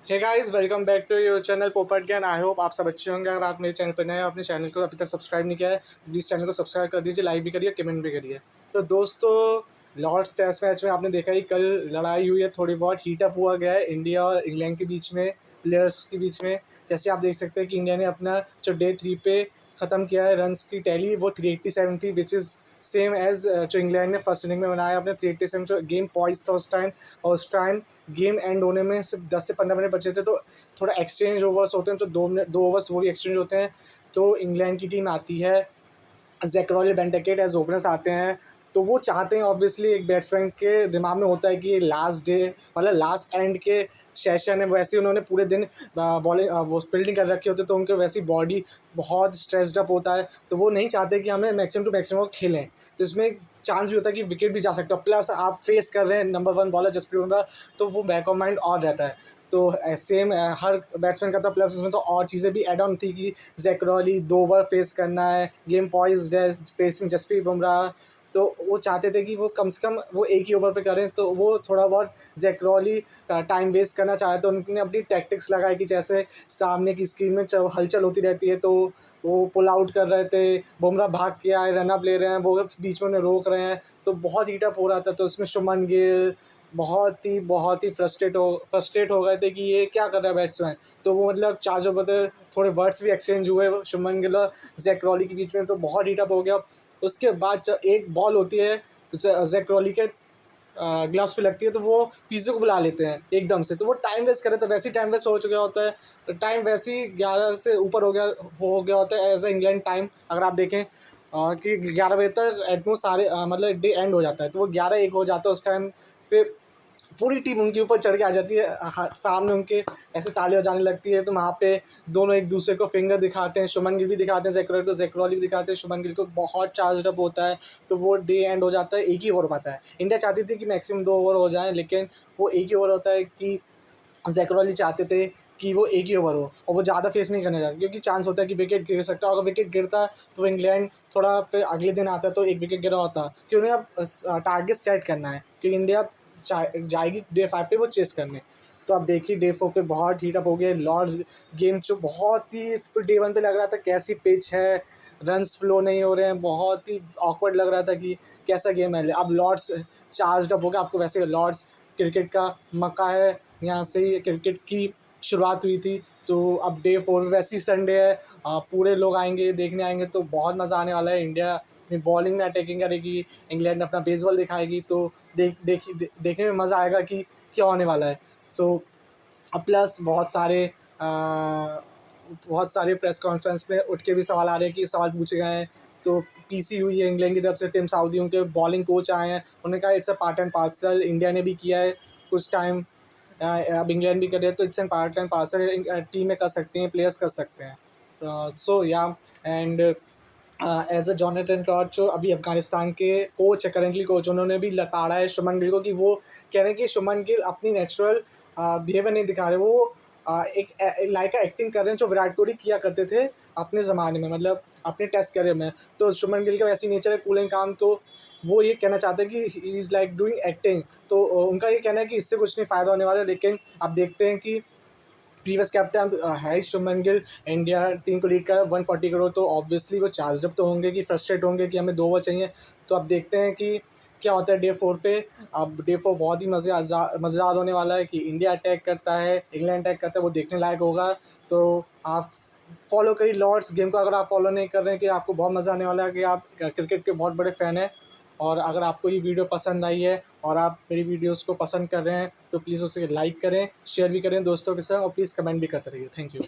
Hey guys, welcome back to your channel Popat Gyan. I hope आप सब अच्छे होंगे। अगर आप मेरे चैनल पर नए हैं, अपने चैनल को अभी तक सब्सक्राइब नहीं किया है तो प्लीज़ चैनल को सब्सक्राइब कर दीजिए, लाइक भी करिए, कमेंट भी करिए। तो दोस्तों, लॉर्ड्स टेस्ट मैच में आपने देखा ही कल लड़ाई हुई है, थोड़ी बहुत हीटअप हुआ गया है इंडिया और इंग्लैंड के बीच में, प्लेयर्स के बीच में। जैसे आप देख सकते हैं कि इंडिया ने अपना जो डे 3 पे ख़त्म किया है, रन्स की टैली वो 387 थी, विच इज़ सेम एज़ जो इंग्लैंड ने फर्स्ट इनिंग में बनाया अपने 387। जो गेम पॉइस था उस टाइम, और उस टाइम गेम एंड होने में सिर्फ 10 से 15 मिनट बचे थे, तो थोड़ा एक्सचेंज ओवर्स होते हैं, तो 2 ओवर्स वो भी एक्सचेंज होते हैं। तो इंग्लैंड की टीम आती है, ज़ैकरॉली, बेंटेकेट एज ओपनर्स आते हैं। तो वो चाहते हैं, ऑब्वियसली एक बैट्समैन के दिमाग में होता है कि ये लास्ट डे, मतलब लास्ट एंड के सेशन है। वैसे ही उन्होंने पूरे दिन बॉलिंग वो फील्डिंग कर रखी होती है, तो उनकी वैसी बॉडी बहुत स्ट्रेस्ड अप होता है, तो वो नहीं चाहते कि हमें मैक्सिमम टू मैक्सिमम खेलें। तो इसमें एक चांस भी होता है कि विकेट भी जा सकता है, प्लस आप फेस कर रहे हैं नंबर 1 बॉलर जसप्रीत बुमराह, तो वो बैक ऑफ माइंड और रहता है। तो सेम हर बैट्समैन का था, प्लस उसमें तो और चीज़ें भी एड ऑन थी कि ज़ैकरॉली 2 ओवर फेस करना है, गेम पॉइज्ड है, फेसिंग जसप्रीत बुमराह। तो वो चाहते थे कि वो कम से कम वो एक ही ओवर पे करें, तो वो थोड़ा बहुत ज़ैकरॉली टाइम वेस्ट करना चाहे, तो उन्होंने अपनी टैक्टिक्स लगाई कि जैसे सामने की स्क्रीन में हलचल होती रहती है, तो वो पुल आउट कर रहे थे, बुमराह भाग के आए, रन अप ले रहे हैं, वो बीच में उन्हें रोक रहे हैं, तो बहुत हीटअप हो रहा था। तो उसमें शुभमन गिल बहुत ही फ्रस्ट्रेट हो गए थे कि ये क्या कर रहा है बैट्समैन। तो वो मतलब 4 ओवर पे थोड़े वर्ड्स भी एक्सचेंज हुए शुभमन गिल और ज़ैकरॉली के बीच में, तो बहुत हीटअप हो गया। उसके बाद जब एक बॉल होती है ज़ैकरॉली के ग्लव्स पे लगती है, तो वो फिजियो को बुला लेते हैं एकदम से, तो वो टाइम वेस्ट कर रहे थे। वैसे ही टाइम वेस्ट हो चुका होता है, टाइम वैसे ही 11 से ऊपर हो गया होता है एज ए इंग्लैंड टाइम। अगर आप देखें कि 11 बजे तक एटमोस्ट सारे मतलब डे एंड हो जाता है, तो वो 11-1 हो जाता है उस टाइम। फिर पूरी टीम उनके ऊपर चढ़ के आ जाती है, सामने उनके ऐसे तालियां जाने लगती है, तो वहाँ पे दोनों एक दूसरे को फिंगर दिखाते हैं, शुभमन गिल भी दिखाते हैं ज़ैकरॉली को, ज़ैकरॉली भी दिखाते हैं शुभमन गिल को, बहुत चार्ज अप होता है। तो वो डे एंड हो जाता है, एक ही ओवर पाता है। इंडिया चाहती थी कि मैक्सिमम 2 ओवर हो जाएँ, लेकिन वो एक ही ओवर होता है कि ज़ैकरॉली चाहते थे कि वो एक ही ओवर हो, और वो ज़्यादा फेस नहीं करना चाहते, क्योंकि चांस होता है कि विकेट गिर सकता है। अगर विकेट गिरता तो इंग्लैंड थोड़ा फिर अगले दिन आता तो एक विकेट गिरा होता, कि उन्हें अब टारगेट सेट करना है, क्योंकि इंडिया जाएगी डे 5 पे वो चेस करने। तो अब देखिए डे 4 पे बहुत हीटअप हो गया लॉर्ड्स गेम, जो बहुत ही फिर डे 1 पे लग रहा था कैसी पिच है, रन्स फ्लो नहीं हो रहे हैं, बहुत ही ऑकवर्ड लग रहा था कि कैसा गेम है। अब लॉर्ड्स चार्ज अप हो गया, आपको वैसे लॉर्ड्स क्रिकेट का मक्का है, यहाँ से ही क्रिकेट की शुरुआत हुई थी। तो अब डे 4 में वैसे ही संडे है, पूरे लोग आएंगे, देखने आएंगे, तो बहुत मज़ा आने वाला है। इंडिया अपनी बॉलिंग में अटैकिंग करेगी, इंग्लैंड अपना बेसबॉल दिखाएगी, तो देखने में मज़ा आएगा कि क्या होने वाला है। सो प्लस बहुत सारे प्रेस कॉन्फ्रेंस में उठ के भी सवाल आ रहे हैं, कि सवाल पूछे गए हैं। तो पीसी हुई है इंग्लैंड की तरफ से, टिम साउदी उनके बॉलिंग कोच आए हैं, उन्होंने कहा it's a part and parcel, India ने भी किया है कुछ टाइम, अब इंग्लैंड भी कर रहे हैं, तो it's an part and parcel, टीमें कर सकती हैं, प्लेयर्स कर सकते हैं। So yeah and as a Jonathan Todd जो अभी अफगानिस्तान के कोच है, करेंटली कोच, उन्होंने भी लताड़ा है शुभमन गिल को, कि वो कह रहे हैं कि शुभमन गिल अपनी नेचुरल बिहेवियर नहीं दिखा रहे, वो एक लाइक एक्टिंग कर रहे हैं जो विराट कोहली किया करते थे अपने ज़माने में, मतलब अपने टेस्ट करियर में। तो शुभमन गिल का वैसी नेचर है, कूल एंड काम, तो वो ये कहना चाहते हैं कि he is like doing acting. तो उनका ये कहना है कि इससे कुछ नहीं फ़ायदा होने वाला है, लेकिन आप देखते हैं कि प्रीवियस कैप्टन है शुभमन गिल, इंडिया टीम को लीड कर 140 करोड़, तो ऑब्वियसली वो चार्ज अप तो होंगे, कि फ्रस्ट्रेट होंगे कि हमें 2 ओवर चाहिए। तो अब देखते हैं कि क्या होता है डे 4 पे। अब डे 4 बहुत ही मज़ेदार होने वाला है, कि इंडिया अटैक करता है, इंग्लैंड अटैक करता है, वो देखने लायक होगा। तो आप फॉलो करिए लॉर्ड्स गेम को, अगर आप फॉलो नहीं कर रहे हैं, कि आपको बहुत मज़ा आने वाला है, कि आप क्रिकेट के बहुत बड़े फ़ैन हैं। और अगर आपको ये वीडियो पसंद आई है और आप मेरी वीडियोस को पसंद कर रहे हैं, तो प्लीज़ उसे लाइक करें, शेयर भी करें दोस्तों के साथ, और प्लीज़ कमेंट भी करते रहिए। Thank you.